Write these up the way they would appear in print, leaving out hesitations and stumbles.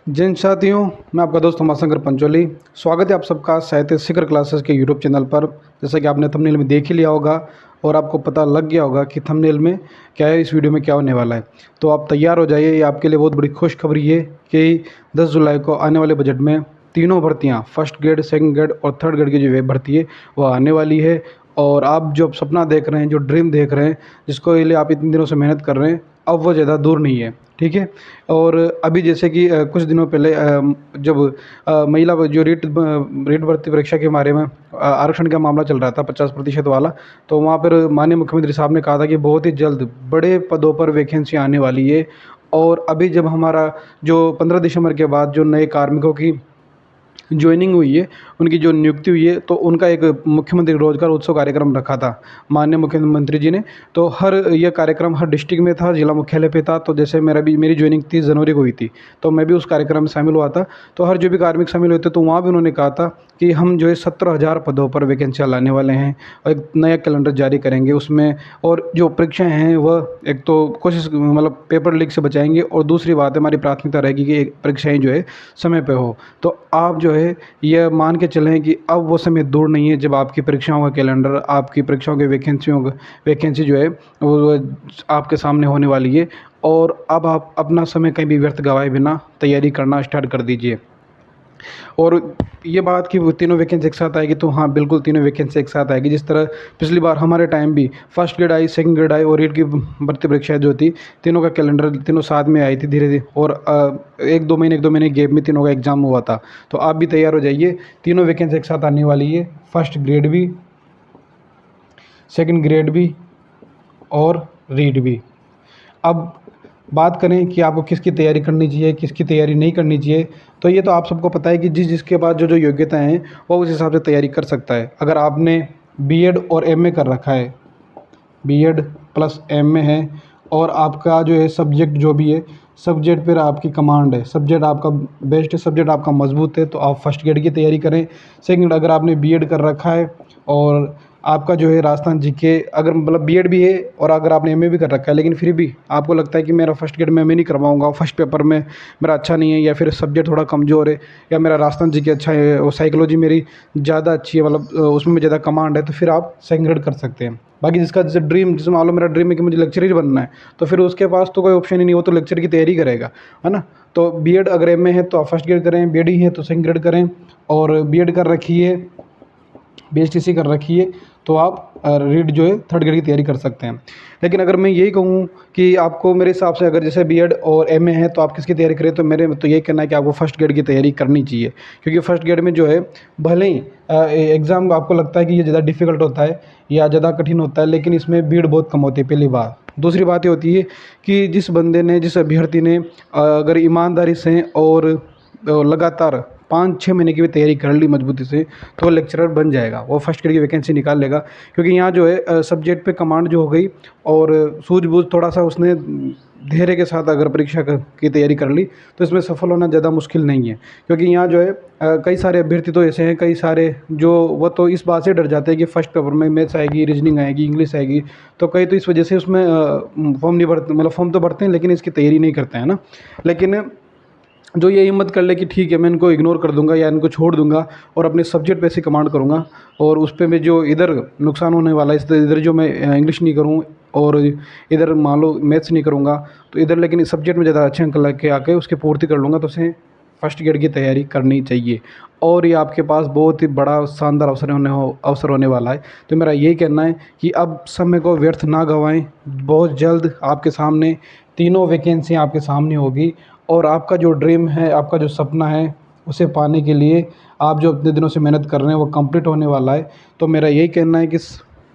जिन साथियों, मैं आपका दोस्त उमाशंकर पंचोली। स्वागत है आप सबका साहित्य शिखर क्लासेस के यूट्यूब चैनल पर। जैसा कि आपने थंबनेल में देख ही लिया होगा और आपको पता लग गया होगा कि थंबनेल में क्या है, इस वीडियो में क्या होने वाला है। तो आप तैयार हो जाइए, ये आपके लिए बहुत बड़ी खुशखबरी है कि 10 जुलाई को आने वाले बजट में तीनों भर्तियाँ, फर्स्ट ग्रेड, सेकंड ग्रेड और थर्ड ग्रेड की जो वेब भर्ती है वो आने वाली है। और आप जो सपना देख रहे हैं, जो ड्रीम देख रहे हैं, जिसको लिए आप इतने दिनों से मेहनत कर रहे हैं, अब वो ज़्यादा दूर नहीं है। ठीक है। और अभी जैसे कि कुछ दिनों पहले जब महिला जो रीट भर्ती परीक्षा के बारे में आरक्षण का मामला चल रहा था 50% वाला, तो वहाँ पर माननीय मुख्यमंत्री साहब ने कहा था कि बहुत ही जल्द बड़े पदों पर वैकेंसी आने वाली है। और अभी जब हमारा जो 15 दिसंबर के बाद जो नए कार्मिकों की जॉइनिंग हुई है, उनकी जो नियुक्ति हुई है, तो उनका एक मुख्यमंत्री रोजगार उत्सव कार्यक्रम रखा था माननीय मुख्यमंत्री जी ने। तो ये कार्यक्रम हर डिस्ट्रिक्ट में था, जिला मुख्यालय पे था। तो जैसे मेरी जॉइनिंग 30 जनवरी को हुई थी, तो मैं भी उस कार्यक्रम में शामिल हुआ था। तो हर जो भी कार्मिक शामिल हुए थे, तो वहाँ भी उन्होंने कहा था कि हम जो है 17,000 पदों पर वैकेंसियाँ लाने वाले हैं और एक नया कैलेंडर जारी करेंगे उसमें। और जो परीक्षाएँ हैं वह एक तो कोशिश मतलब पेपर लीक से बचाएंगे, और दूसरी बात है हमारी प्राथमिकता रहेगी कि परीक्षाएँ जो है समय पे हो। तो आप जो है ये मान के चलें कि अब वो समय दूर नहीं है जब आपकी परीक्षाओं का कैलेंडर, आपकी परीक्षाओं की वैकेंसी जो है वो आपके सामने होने वाली है। और अब आप अपना समय कहीं भी व्यर्थ गवाए बिना तैयारी करना स्टार्ट कर दीजिए। और ये बात कि वो तीनों वैकेंसी एक साथ आएगी, तो हाँ बिल्कुल तीनों वैकेंसी एक साथ आएगी। जिस तरह पिछली बार हमारे टाइम भी first grade I, second grade I और रीट की भर्ती परीक्षाएं जो थी, तीनों का कैलेंडर तीनों साथ में आई थी धीरे धीरे। और एक दो महीने गैप में तीनों का एग्जाम हुआ था। तो आप भी तैयार हो जाइए, तीनों वैकेंसी एक साथ आने वाली है, फर्स्ट ग्रेड भी, सेकेंड ग्रेड भी और रीट भी। अब बात करें कि आपको किसकी तैयारी करनी चाहिए, किसकी तैयारी नहीं करनी चाहिए, तो ये तो आप सबको पता है कि जिसके पास जो जो योग्यताएं हैं वो उस हिसाब से तैयारी कर सकता है। अगर आपने बीएड और एमए कर रखा है, बीएड प्लस एमए है, और आपका जो है सब्जेक्ट जो भी है, सब्जेक्ट पर आपकी कमांड है, सब्जेक्ट आपका बेस्ट है, सब्जेक्ट आपका मजबूत है, तो आप फर्स्ट ग्रेड की तैयारी करें। सेकंड, अगर आपने बीएड कर रखा है और आपका जो है राजस्थान जीके, अगर मतलब बीएड भी है और अगर आपने एमए भी कर रखा है, लेकिन फिर भी आपको लगता है कि मेरा फर्स्ट ग्रेड में मैं नहीं करवाऊंगा, फर्स्ट पेपर में मेरा अच्छा नहीं है, या फिर सब्जेक्ट थोड़ा कमज़ोर है, या मेरा राजस्थान जीके अच्छा है और साइकोलॉजी मेरी ज़्यादा अच्छी है, मतलब उसमें ज़्यादा कमांड है, तो फिर आप सेकंड ग्रेड कर सकते हैं। बाकी जिसका जैसे ड्रीम, जैसे मान लो मेरा ड्रीम है कि मुझे लेक्चरर ही बनना है, तो फिर उसके पास तो कोई ऑप्शन ही नहीं, वो तो लेक्चर की तैयारी करेगा, है ना। तो बीएड अगर एमए है तो आप फर्स्ट ग्रेड करें, बीएड ही है तो सेकंड ग्रेड करें, और बीएड कर रखी है, बीएसटीसी कर रखी है, तो आप रीड जो है थर्ड ग्रेड की तैयारी कर सकते हैं। लेकिन अगर मैं यही कहूँ कि आपको मेरे हिसाब से अगर जैसे बीएड और एमए है तो आप किसकी तैयारी करें, तो मेरे तो यही कहना है कि आपको फर्स्ट ग्रेड की तैयारी करनी चाहिए। क्योंकि फर्स्ट ग्रेड में जो है भले ही एग्ज़ाम आपको लगता है कि ये ज़्यादा डिफ़िकल्ट होता है या ज़्यादा कठिन होता है, लेकिन इसमें भीड़ बहुत कम होती है, पहली बात। दूसरी बात ये होती है कि जिस बंदे ने, जिस अभ्यर्थी ने अगर ईमानदारी से और लगातार 5-6 महीने की भी तैयारी कर ली मजबूती से, तो वो लेक्चरर बन जाएगा, वो फर्स्ट ग्रेड की वैकेंसी निकाल लेगा। क्योंकि यहाँ जो है सब्जेक्ट पे कमांड जो हो गई, और सूझबूझ थोड़ा सा उसने धैर्य के साथ अगर परीक्षा की तैयारी कर ली, तो इसमें सफल होना ज़्यादा मुश्किल नहीं है। क्योंकि यहाँ जो है कई सारे अभ्यर्थी तो ऐसे हैं, कई सारे जो वो तो इस बात से डर जाते हैं कि फर्स्ट पेपर में मैथ्स आएगी, रीजनिंग आएगी, इंग्लिश आएगी, तो कई तो इस वजह से उसमें फॉर्म नहीं भरते, मतलब फॉर्म तो भरते हैं लेकिन इसकी तैयारी नहीं करते हैं ना। लेकिन जो ये हिम्मत कर ले कि ठीक है मैं इनको इग्नोर कर दूंगा या इनको छोड़ दूंगा और अपने सब्जेक्ट पे से कमांड करूंगा, और उस पर मैं जो इधर नुकसान होने वाला है, इधर जो मैं इंग्लिश नहीं करूँ और इधर मान लो मैथ्स नहीं करूँगा, तो इधर लेकिन इस सब्जेक्ट में ज़्यादा अच्छे अंक ला के आके उसकी पूर्ति कर लूँगा, तो उसे फर्स्ट ग्रेड की तैयारी करनी चाहिए। और ये आपके पास बहुत ही बड़ा शानदार अवसर होने वाला है। तो मेरा यही कहना है कि अब समय को व्यर्थ ना गंवाएं, बहुत जल्द आपके सामने तीनों वैकेंसी आपके सामने होगी, और आपका जो ड्रीम है, आपका जो सपना है, उसे पाने के लिए आप जो इतने दिनों से मेहनत कर रहे हैं वो कंप्लीट होने वाला है। तो मेरा यही कहना है कि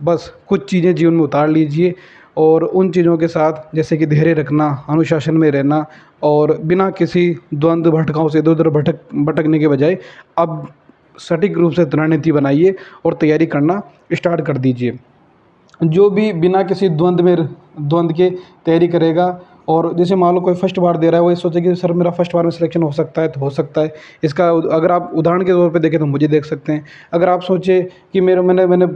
बस कुछ चीज़ें जीवन में उतार लीजिए, और उन चीज़ों के साथ जैसे कि धैर्य रखना, अनुशासन में रहना, और बिना किसी द्वंद्व भटकाओं से इधर उधर भटकने के बजाय अब सटीक रूप से रणनीति बनाइए और तैयारी करना स्टार्ट कर दीजिए। जो भी बिना किसी द्वंद्व के तैयारी करेगा, और जैसे मान लो कोई फर्स्ट बार दे रहा है, वो ये सोचे कि सर मेरा फर्स्ट बार में सिलेक्शन हो सकता है, तो हो सकता है। इसका अगर आप उदाहरण के तौर पे देखें तो मुझे देख सकते हैं। अगर आप सोचे कि मैंने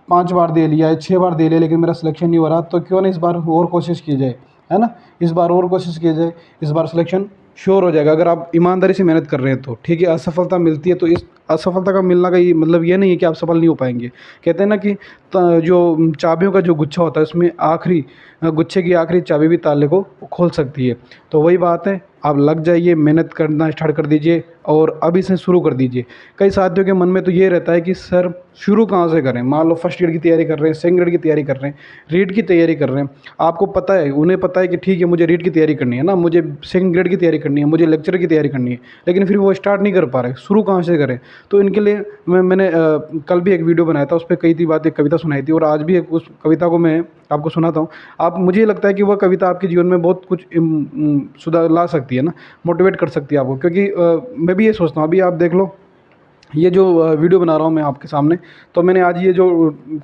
5 बार दे लिया है, 6 बार दे लिया, लेकिन मेरा सिलेक्शन नहीं हो रहा, तो क्यों ना इस बार और कोशिश की जाए, है ना। इस बार और कोशिश की जाए, इस बार सिलेक्शन श्योर हो जाएगा अगर आप ईमानदारी से मेहनत कर रहे हैं तो, ठीक है। असफलता मिलती है तो इस असफलता का मिलना का ये मतलब ये नहीं है कि आप सफल नहीं हो पाएंगे। कहते हैं ना कि जो चाबियों का जो गुच्छा होता है उसमें आखिरी गुच्छे की आखिरी चाबी भी ताले को खोल सकती है। तो वही बात है, आप लग जाइए, मेहनत करना स्टार्ट कर दीजिए और अभी से शुरू कर दीजिए। कई साथियों के मन में तो ये रहता है कि सर शुरू कहाँ से करें। मान लो फर्स्ट ईयर की तैयारी कर रहे हैं, सेकंड ईयर की तैयारी कर रहे हैं, रीट की तैयारी कर रहे हैं। आपको पता है, उन्हें पता है कि ठीक है मुझे रीट की तैयारी करनी है ना, मुझे सेकंड ग्रेड की तैयारी करनी है, मुझे लेक्चर की तैयारी करनी है, लेकिन फिर वो स्टार्ट नहीं कर पा रहे, शुरू कहाँ से करें। तो इनके लिए मैंने कल भी एक वीडियो बनाया था, उस पर कई थी बातें, कविता सुनाई थी, और आज भी उस कविता को मैं आपको सुनाता हूँ। आप मुझे लगता है कि वह कविता आपके जीवन में बहुत कुछ सुधार ला सकती है ना, मोटिवेट कर सकती है आपको। क्योंकि मैं भी ये सोचता हूँ, अभी आप देख लो ये जो वीडियो बना रहा हूँ मैं आपके सामने, तो मैंने आज ये जो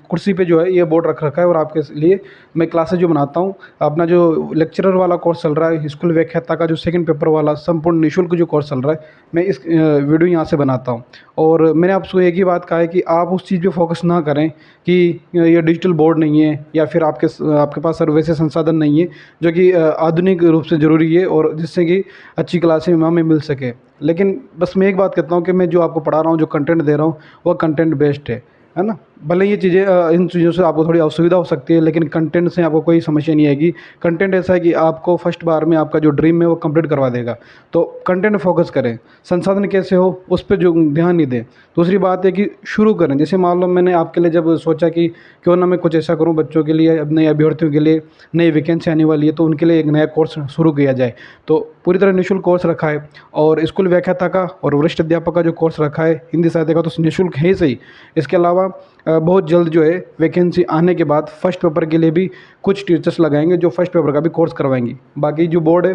कुर्सी पे जो है ये बोर्ड रख रखा है, और आपके लिए मैं क्लासेस जो बनाता हूँ, अपना जो लेक्चरर वाला कोर्स चल रहा है, स्कूल व्याख्याता का जो सेकंड पेपर वाला संपूर्ण निःशुल्क जो कोर्स चल रहा है, मैं इस वीडियो यहाँ से बनाता हूँ। और मैंने आपसे एक ही बात कहा है कि आप उस चीज़ पे फोकस ना करें कि ये डिजिटल बोर्ड नहीं है या फिर आपके पास सर वैसे संसाधन नहीं है जो कि आधुनिक रूप से ज़रूरी है और जिससे कि अच्छी क्लासें हमें मिल सके। लेकिन बस मैं एक बात कहता हूँ कि मैं जो आपको पढ़ा रहा हूँ, जो कंटेंट दे रहा हूँ, वह कंटेंट बेस्ड है ना। भले ये चीज़ें इन चीज़ों से आपको थोड़ी असुविधा हो सकती है, लेकिन कंटेंट से आपको कोई समस्या नहीं आएगी। कंटेंट ऐसा है कि आपको फर्स्ट बार में आपका जो ड्रीम है वो कंप्लीट करवा देगा। तो कंटेंट फोकस करें, संसाधन कैसे हो उस पर जो ध्यान नहीं दें। दूसरी बात है कि शुरू करें। जैसे मान लो मैंने आपके लिए जब सोचा कि क्यों ना मैं कुछ ऐसा करूं बच्चों के लिए, अब नए अभ्यर्थियों के लिए, नई वैकेंसी आने वाली है तो उनके लिए एक नया कोर्स शुरू किया जाए। तो पूरी तरह निःशुल्क कोर्स रखा है, और स्कूल व्याख्याता का और वरिष्ठ अध्यापक का जो कोर्स रखा है हिंदी साहित्य का तो निःशुल्क है ही सही। इसके अलावा बहुत जल्द जो है वैकेंसी आने के बाद फर्स्ट पेपर के लिए भी कुछ टीचर्स लगाएंगे जो फर्स्ट पेपर का भी कोर्स करवाएंगे। बाकी जो बोर्ड है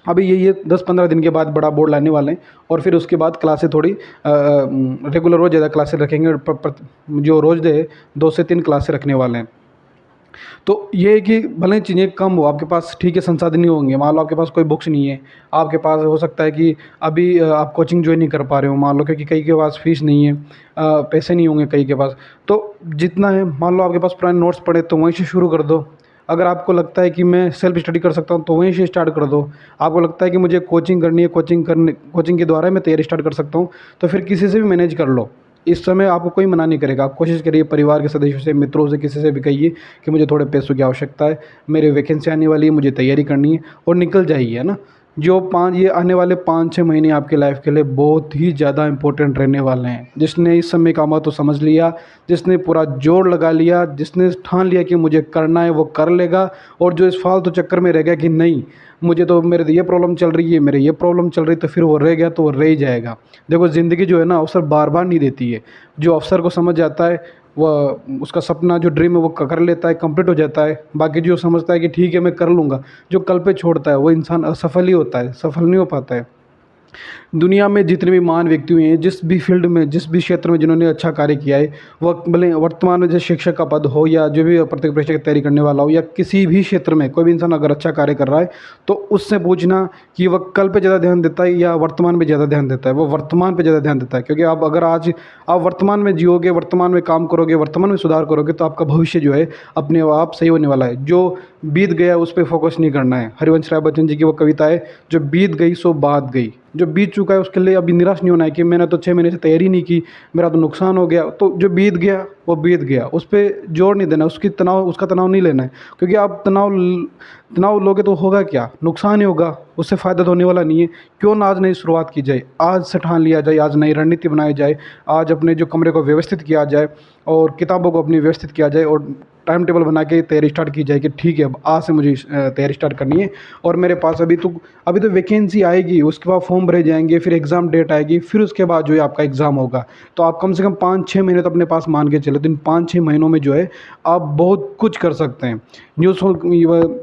अभी ये 10-15 दिन के बाद बड़ा बोर्ड लाने वाले हैं, और फिर उसके बाद क्लासें थोड़ी रेगुलर रोज़ ज़्यादा क्लासें रखेंगे, और जो रोज़ दे 2 से 3 क्लासें रखने वाले हैं। तो ये है कि भले ही चीज़ें कम हो आपके पास, ठीक है, संसाधन नहीं होंगे। मान लो आपके पास कोई बुक्स नहीं है, आपके पास हो सकता है कि अभी आप कोचिंग ज्वाइन नहीं कर पा रहे हो, मान लो, क्योंकि कई के पास फीस नहीं है, पैसे नहीं होंगे कई के पास। तो जितना है, मान लो आपके पास पुराने नोट्स पड़े तो वहीं से शुरू कर दो। अगर आपको लगता है कि मैं सेल्फ स्टडी कर सकता हूँ तो वहीं से स्टार्ट कर दो। आपको लगता है कि मुझे कोचिंग करनी है, कोचिंग के द्वारा मैं तैयारी स्टार्ट कर सकता हूँ, तो फिर किसी से भी मैनेज कर लो। इस समय आपको कोई मना नहीं करेगा। आप कोशिश करिए, परिवार के सदस्यों से, मित्रों से, किसी से भी कहिए कि मुझे थोड़े पैसों की आवश्यकता है, मेरी वैकेंसी आने वाली है, मुझे तैयारी करनी है, और निकल जाइए, है ना। जो ये आने वाले 5-6 महीने आपके लाइफ के लिए बहुत ही ज़्यादा इंपॉर्टेंट रहने वाले हैं। जिसने इस समय का महत्व समझ लिया, जिसने पूरा जोर लगा लिया, जिसने ठान लिया कि मुझे करना है, वो कर लेगा। और जो इस फालतू चक्कर में रह गया कि नहीं मुझे तो, मेरे तो ये प्रॉब्लम चल रही है, मेरे ये प्रॉब्लम चल रही, तो फिर वो रह गया तो वो रह ही जाएगा। देखो ज़िंदगी जो है ना, अवसर बार बार नहीं देती है। जो अवसर को समझ जाता है वह, उसका सपना जो ड्रीम है वो कर लेता है, कंप्लीट हो जाता है। बाकी जो समझता है कि ठीक है मैं कर लूँगा, जो कल पे छोड़ता है वो इंसान असफल ही होता है, सफल नहीं हो पाता है। दुनिया में जितने भी महान व्यक्ति हुए हैं, जिस भी फील्ड में, जिस भी क्षेत्र में जिन्होंने अच्छा कार्य किया है, वह भले वर्तमान में जैसे शिक्षक का पद हो या जो भी प्रत्येक परीक्षा की तैयारी करने वाला हो, या किसी भी क्षेत्र में कोई भी इंसान अगर अच्छा कार्य कर रहा है तो उससे पूछना कि वह कल पे ज़्यादा ध्यान देता है या वर्तमान में ज़्यादा ध्यान देता है। वो वर्तमान पे ज़्यादा ध्यान देता है, क्योंकि आप अगर आज आप वर्तमान में जियोगे, वर्तमान में काम करोगे, वर्तमान में सुधार करोगे, तो आपका भविष्य जो है अपने आप सही होने वाला है। जो बीत गया उस पर फोकस नहीं करना है। हरिवंश राय बच्चन जी की वो कविता है, जो बीत गई सो बात गई। जो बीत चुका है उसके लिए अभी निराश नहीं होना है कि मैंने तो 6 महीने से तैयारी नहीं की, मेरा तो नुकसान हो गया। तो जो बीत गया वो बीत गया, उस पर जोर नहीं देना, उसका तनाव नहीं लेना है। क्योंकि आप तनाव लोगे तो होगा क्या, नुकसान ही होगा, उससे फ़ायदा तो होने वाला नहीं है। क्यों ना आज नई शुरुआत की जाए, आज से ठान लिया जाए, आज नई रणनीति बनाई जाए, आज अपने जो कमरे को व्यवस्थित किया जाए और किताबों को अपनी व्यवस्थित किया जाए, और टाइम टेबल बना के तैयारी स्टार्ट की जाए कि ठीक है अब आज से मुझे तैयारी स्टार्ट करनी है। और मेरे पास अभी तो वैकेंसी आएगी, उसके बाद फॉर्म भरे जाएंगे, फिर एग्ज़ाम डेट आएगी, फिर उसके बाद जो है आपका एग्ज़ाम होगा। तो आप कम से कम 5-6 महीने तो अपने पास मान के चले। तो इन 5-6 महीनों में जो है आप बहुत कुछ कर सकते हैं।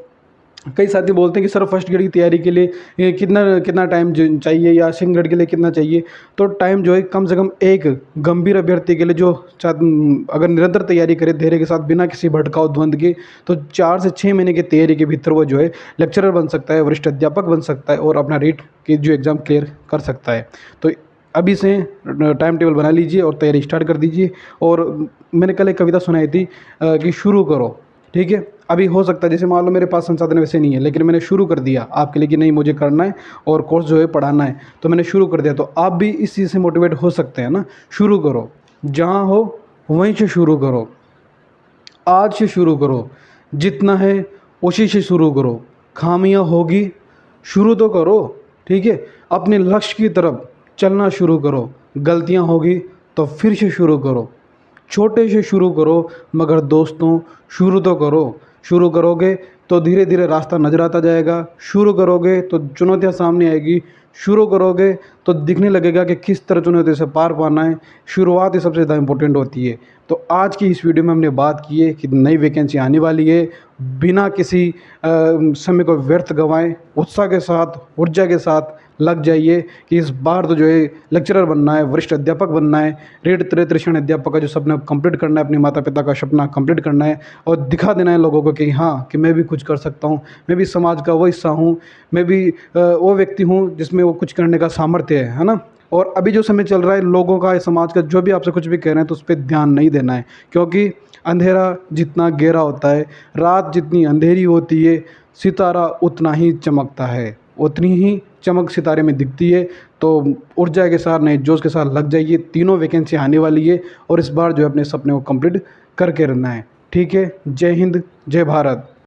कई साथी बोलते हैं कि सर फर्स्ट ग्रेड की तैयारी के लिए कितना कितना टाइम चाहिए, या सेकंड ग्रेड के लिए कितना चाहिए। तो टाइम जो है कम से कम एक गंभीर अभ्यर्थी के लिए जो अगर निरंतर तैयारी करे धैर्य के साथ, बिना किसी भटकाव द्वंद के, तो 4 से 6 महीने की तैयारी के भीतर वो जो है लेक्चरर बन सकता है, वरिष्ठ अध्यापक बन सकता है, और अपना रीट की जो एग्ज़ाम क्लियर कर सकता है। तो अभी से टाइम टेबल बना लीजिए और तैयारी स्टार्ट कर दीजिए। और मैंने कल एक कविता सुनाई थी कि शुरू करो, ठीक है। अभी हो सकता है जैसे मान लो मेरे पास संसाधन वैसे नहीं है, लेकिन मैंने शुरू कर दिया आपके लिए कि नहीं मुझे करना है और कोर्स जो है पढ़ाना है, तो मैंने शुरू कर दिया। तो आप भी इस चीज़ से मोटिवेट हो सकते हैं ना। शुरू करो, जहाँ हो वहीं से शुरू करो, आज से शुरू करो, जितना है उसी से शुरू करो। खामियां होगी, शुरू तो करो, ठीक है। अपने लक्ष्य की तरफ चलना शुरू करो। गलतियां होगी तो फिर से शुरू करो, छोटे से शुरू करो, मगर दोस्तों शुरू तो करो। शुरू करोगे तो धीरे धीरे रास्ता नज़र आता जाएगा, शुरू करोगे तो चुनौतियां सामने आएगी, शुरू करोगे तो दिखने लगेगा कि किस तरह चुनौती से पार पाना है। शुरुआत ही सबसे ज़्यादा इंपॉर्टेंट होती है। तो आज की इस वीडियो में हमने बात की है कि नई वैकेंसी आने वाली है, बिना किसी समय को व्यर्थ गंवाएं, उत्साह के साथ, ऊर्जा के साथ लग जाइए कि इस बार तो जो है लेक्चरर बनना है, वरिष्ठ अध्यापक बनना है, रेड त्रिशण अध्यापक का जो सपना कंप्लीट करना है, अपने माता पिता का सपना कंप्लीट करना है और दिखा देना है लोगों को कि हाँ कि मैं भी कुछ कर सकता हूँ, मैं भी समाज का वो हिस्सा हूँ, मैं भी वो व्यक्ति हूँ जिसमें वो कुछ करने का सामर्थ्य है ना। और अभी जो समय चल रहा है, लोगों का, समाज का, जो भी आपसे कुछ भी कह रहे हैं तो उस पर ध्यान नहीं देना है, क्योंकि अंधेरा जितना गहरा होता है, रात जितनी अंधेरी होती है, सितारा उतना ही चमकता है, उतनी ही चमक सितारे में दिखती है। तो ऊर्जा के साथ, नए जोश के साथ लग जाइए, तीनों वैकेंसी आने वाली है और इस बार जो है अपने सपने को कंप्लीट करके रहना है। ठीक है, जय हिंद, जय भारत।